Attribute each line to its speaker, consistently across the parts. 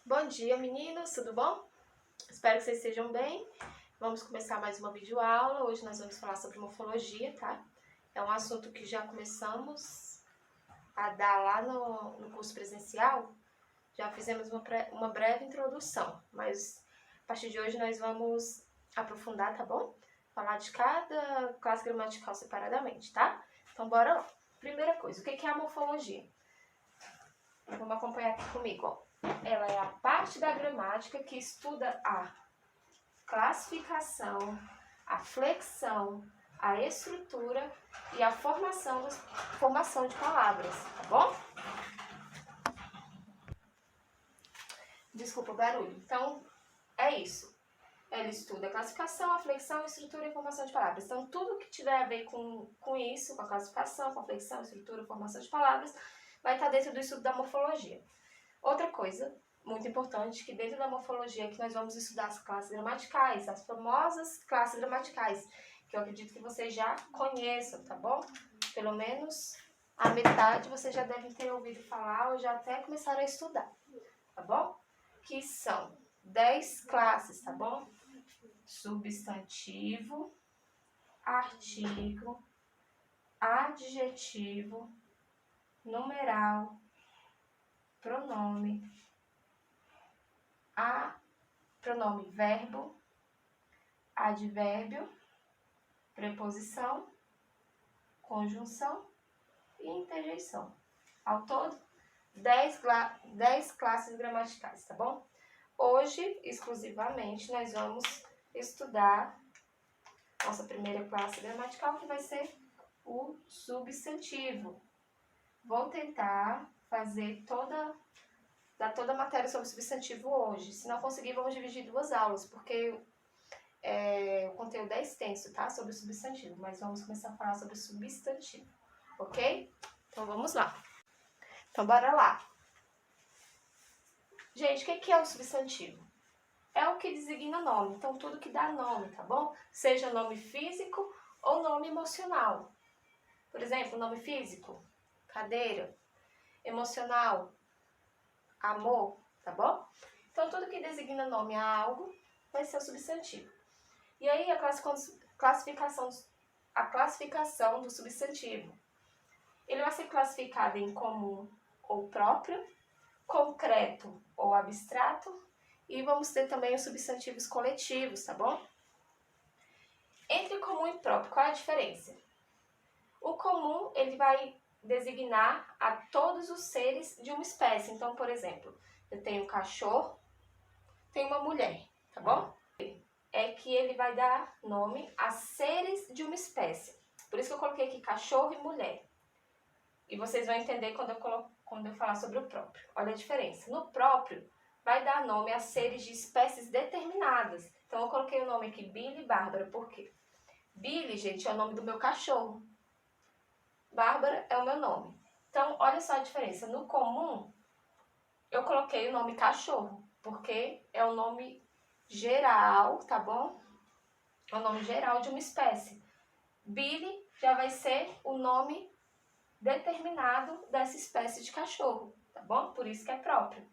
Speaker 1: Bom dia, meninos, tudo bom? Espero que vocês estejam bem. Vamos começar mais uma videoaula. Hoje nós vamos falar sobre morfologia, tá? É um assunto que já começamos a dar lá no curso presencial. Já fizemos uma breve introdução, mas a partir de hoje nós vamos aprofundar, tá bom? Falar de cada classe gramatical separadamente, tá? Então, bora lá. Primeira coisa, o que é a morfologia? Vamos acompanhar aqui comigo, ó. Ela é a parte da gramática que estuda a classificação, a flexão, a estrutura e a formação de palavras, tá bom? Desculpa o barulho. Então, é isso. Ela estuda a classificação, a flexão, a estrutura e a formação de palavras. Então, tudo que tiver a ver com isso, com a classificação, com a flexão, estrutura e formação de palavras, vai estar dentro do estudo da morfologia. Outra coisa muito importante, que dentro da morfologia que nós vamos estudar as classes gramaticais, as famosas classes gramaticais, que eu acredito que vocês já conheçam, tá bom? Pelo menos a metade vocês já devem ter ouvido falar ou já até começaram a estudar, tá bom? Que são 10 classes, tá bom? Substantivo, artigo, adjetivo, numeral, pronome, pronome verbo, advérbio, preposição, conjunção e interjeição. Ao todo, 10 classes gramaticais, tá bom? Hoje, exclusivamente, nós vamos estudar nossa primeira classe gramatical, que vai ser o substantivo. Vou tentar fazer dar toda a matéria sobre substantivo hoje. Se não conseguir, vamos dividir duas aulas, porque o conteúdo é extenso, tá? Sobre o substantivo, mas vamos começar a falar sobre o substantivo, ok? Então, vamos lá. Então, bora lá. Gente, o que é o substantivo? É o que designa nome, então tudo que dá nome, tá bom? Seja nome físico ou nome emocional. Por exemplo, nome físico, cadeira, emocional, amor, tá bom? Então, tudo que designa nome a algo vai ser o substantivo. E aí, a classificação do substantivo. Ele vai ser classificado em comum ou próprio, concreto ou abstrato, e vamos ter também os substantivos coletivos, tá bom? Entre comum e próprio, qual é a diferença? O comum, ele vai designar a todos os seres de uma espécie. Então, por exemplo, eu tenho um cachorro, tenho uma mulher, tá bom? É que ele vai dar nome a seres de uma espécie. Por isso que eu coloquei aqui cachorro e mulher. E vocês vão entender quando eu falar sobre o próprio. Olha a diferença. No próprio, vai dar nome a seres de espécies determinadas. Então, eu coloquei o nome aqui Billy e Bárbara. Por quê? Billy, gente, é o nome do meu cachorro. Bárbara é o meu nome. Então, olha só a diferença. No comum, eu coloquei o nome cachorro, porque é o nome geral, tá bom? É o nome geral de uma espécie. Billy já vai ser o nome determinado dessa espécie de cachorro, tá bom? Por isso que é próprio.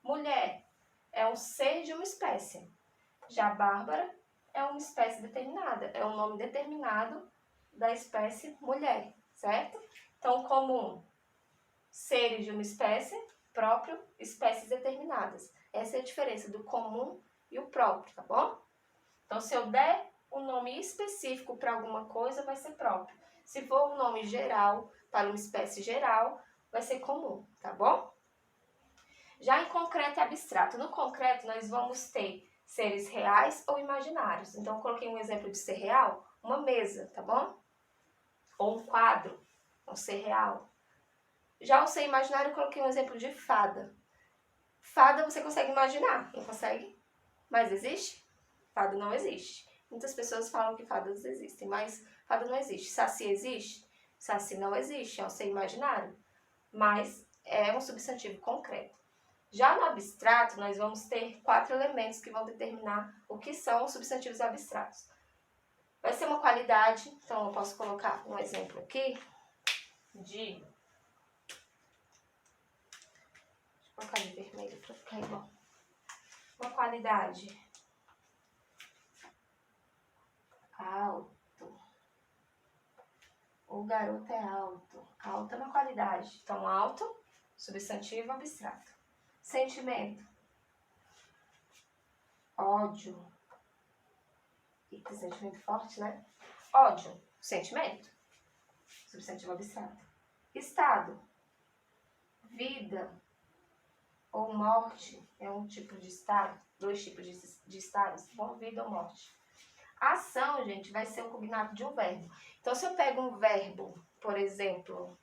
Speaker 1: Mulher é um ser de uma espécie. Já Bárbara é uma espécie determinada, é um nome determinado da espécie mulher, certo? Então, comum, seres de uma espécie, próprio, espécies determinadas. Essa é a diferença do comum e o próprio, tá bom? Então, se eu der um nome específico para alguma coisa, vai ser próprio. Se for um nome geral, para uma espécie geral, vai ser comum, tá bom? Já em concreto e abstrato. No concreto, nós vamos ter seres reais ou imaginários. Então, eu coloquei um exemplo de ser real, uma mesa, tá bom? Ou um quadro, um ser real. Já o ser imaginário, eu coloquei um exemplo de fada. Fada você consegue imaginar, não consegue? Mas existe? Fada não existe. Muitas pessoas falam que fadas existem, mas fada não existe. Saci existe? Saci não existe, é um ser imaginário, mas é um substantivo concreto. Já no abstrato, nós vamos ter 4 elementos que vão determinar o que são os substantivos abstratos. Vai ser uma qualidade, então eu posso colocar um exemplo aqui de... Deixa eu colocar de vermelho para ficar igual. qualidade? Alto. O garoto é alto. Alto é uma qualidade. Então, alto, substantivo abstrato. Sentimento. Ódio. E que sentimento forte, né? Ódio, sentimento. Substantivo abstrato. Estado. Vida ou morte é um tipo de estado. Dois tipos de estados. Bom, vida ou morte. Ação, gente, vai ser o cognato de um verbo. Então, se eu pego um verbo, por exemplo,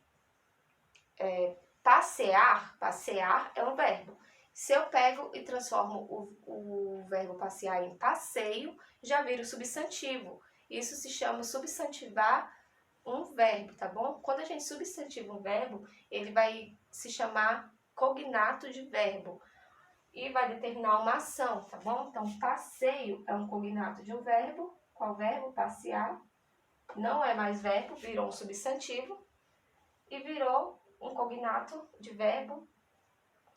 Speaker 1: passear, passear é um verbo. Se eu pego e transformo o verbo passear em passeio, já vira o substantivo. Isso se chama substantivar um verbo, tá bom? Quando a gente substantiva um verbo, ele vai se chamar cognato de verbo e vai determinar uma ação, tá bom? Então, passeio é um cognato de um verbo. Qual verbo? Passear. Não é mais verbo, virou um substantivo e virou um cognato de verbo,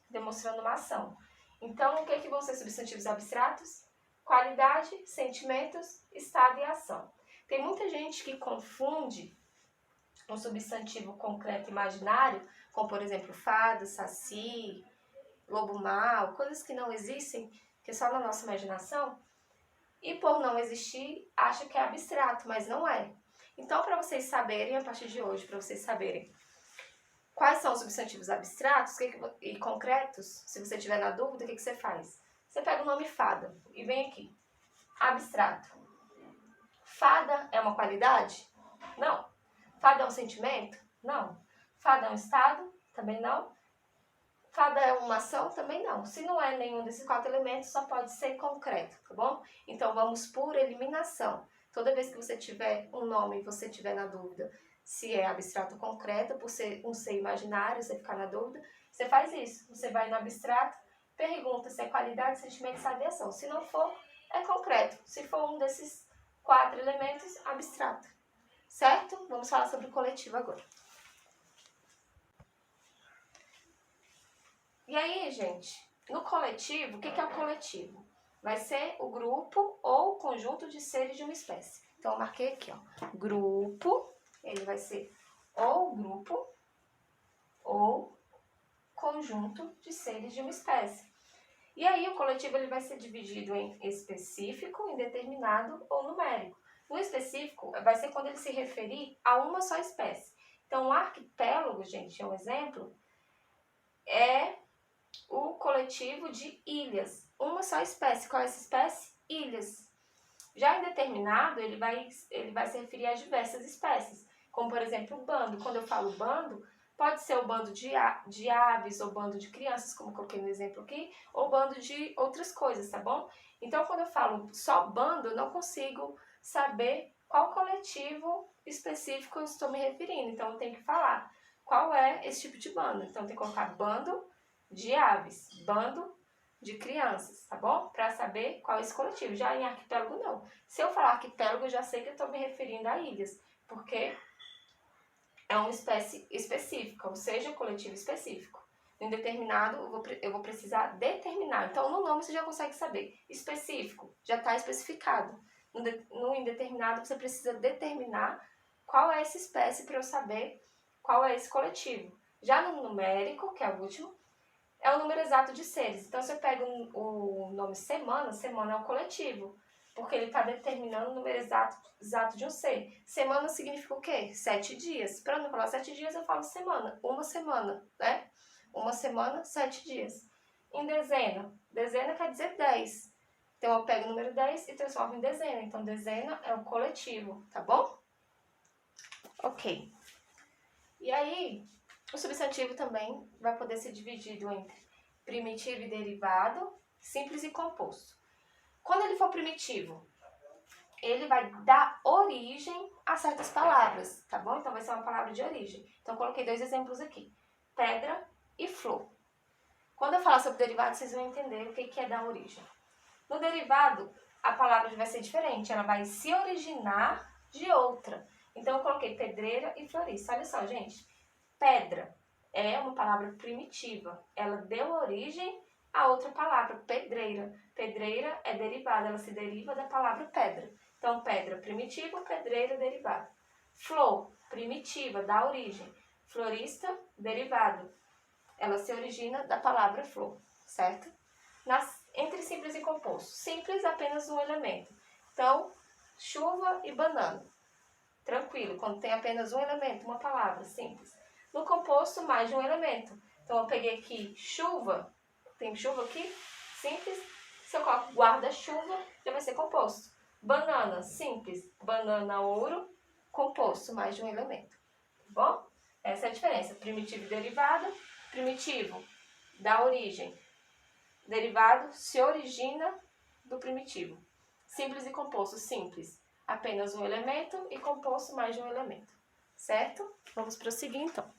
Speaker 1: demonstrando uma ação. Então, o que vão ser substantivos abstratos? Qualidade, sentimentos, estado e ação. Tem muita gente que confunde um substantivo concreto imaginário, como, por exemplo, fada, saci, lobo mau, coisas que não existem, que é só na nossa imaginação, e por não existir, acha que é abstrato, mas não é. Então, para vocês saberem, a partir de hoje, para vocês saberem quais são os substantivos abstratos e concretos, se você tiver na dúvida, o que você faz? Você pega o nome fada e vem aqui. Abstrato. Fada é uma qualidade? Não. Fada é um sentimento? Não. Fada é um estado? Também não. Fada é uma ação? Também não. Se não é nenhum desses 4 elementos, só pode ser concreto, tá bom? Então, vamos por eliminação. Toda vez que você tiver um nome e você tiver na dúvida se é abstrato ou concreto, por ser um ser imaginário, você ficar na dúvida, você faz isso. Você vai no abstrato, pergunta se é qualidade, sentimento, estado e ação. Se não for, é concreto. Se for um desses 4 elementos, abstrato. Certo? Vamos falar sobre o coletivo agora. E aí, gente, no coletivo, o que é o coletivo? Vai ser o grupo ou conjunto de seres de uma espécie. Então, eu marquei aqui, ó. Grupo, ele vai ser ou grupo ou conjunto de seres de uma espécie. E aí, o coletivo ele vai ser dividido em específico, indeterminado ou numérico. No específico, vai ser quando ele se referir a uma só espécie. Então, o arquipélago, gente, é um exemplo, é o coletivo de ilhas. Uma só espécie. Qual é essa espécie? Ilhas. Já indeterminado, ele vai se referir a diversas espécies. Como, por exemplo, o bando. Quando eu falo bando, pode ser o bando de aves ou bando de crianças, como coloquei no exemplo aqui, ou bando de outras coisas, tá bom? Então, quando eu falo só bando, eu não consigo saber qual coletivo específico eu estou me referindo. Então, eu tenho que falar qual é esse tipo de bando. Então, eu tenho que colocar bando de aves, bando de crianças, tá bom? Para saber qual é esse coletivo. Já em arquipélago, não. Se eu falar arquipélago, eu já sei que eu estou me referindo a ilhas, porque é uma espécie específica, ou seja, um coletivo específico. No indeterminado, eu vou precisar determinar. Então, no nome você já consegue saber. Específico, já está especificado. No indeterminado, você precisa determinar qual é essa espécie para eu saber qual é esse coletivo. Já no numérico, que é o último, é o número exato de seres. Então, se eu pego o nome semana, semana é um coletivo, porque ele está determinando o número exato de um ser. Semana significa o quê? 7 dias. Para não falar 7 dias, eu falo semana. Uma semana, né? Uma semana, 7 dias. Em dezena. Dezena quer dizer 10. Então, eu pego o número 10 e transformo em dezena. Então, dezena é um coletivo, tá bom? Ok. E aí, o substantivo também vai poder ser dividido entre primitivo e derivado, simples e composto. Quando ele for primitivo, ele vai dar origem a certas palavras, tá bom? Então, vai ser uma palavra de origem. Então, eu coloquei 2 exemplos aqui. Pedra e flor. Quando eu falar sobre derivado, vocês vão entender o que é dar origem. No derivado, a palavra vai ser diferente. Ela vai se originar de outra. Então, eu coloquei pedreira e florista. Olha só, gente. Pedra é uma palavra primitiva. Ela deu origem a outra palavra, pedreira. Pedreira é derivada, ela se deriva da palavra pedra. Então, pedra primitiva, pedreira derivada. Flor, primitiva, dá origem. Florista, derivado. Ela se origina da palavra flor, certo? Entre simples e composto. Simples, apenas um elemento. Então, chuva e banana. Tranquilo, quando tem apenas um elemento, uma palavra, simples. No composto, mais de um elemento. Então, eu peguei aqui chuva, tem chuva aqui, simples. Se eu coloco guarda-chuva, já vai ser composto. Banana, simples. Banana, ouro, composto, mais de um elemento. Tá bom? Essa é a diferença. Primitivo e derivado. Primitivo dá origem. Derivado se origina do primitivo. Simples e composto. Simples, apenas um elemento, e composto, mais de um elemento. Certo? Vamos prosseguir, então.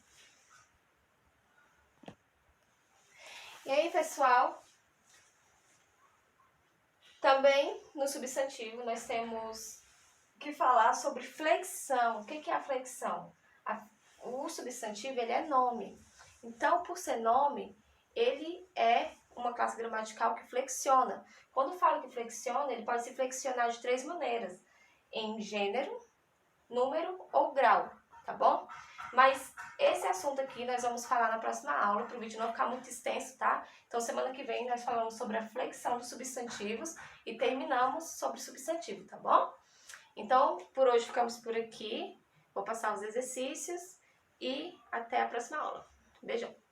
Speaker 1: E aí, pessoal, também no substantivo nós temos que falar sobre flexão. O que é a flexão? O substantivo, ele é nome. Então, por ser nome, ele é uma classe gramatical que flexiona. Quando falo que flexiona, ele pode se flexionar de 3 maneiras: em gênero, número ou grau, tá bom? Mas esse assunto aqui nós vamos falar na próxima aula, para o vídeo não ficar muito extenso, tá? Então, semana que vem nós falamos sobre a flexão dos substantivos e terminamos sobre substantivo, tá bom? Então, por hoje ficamos por aqui. Vou passar os exercícios e até a próxima aula. Beijão!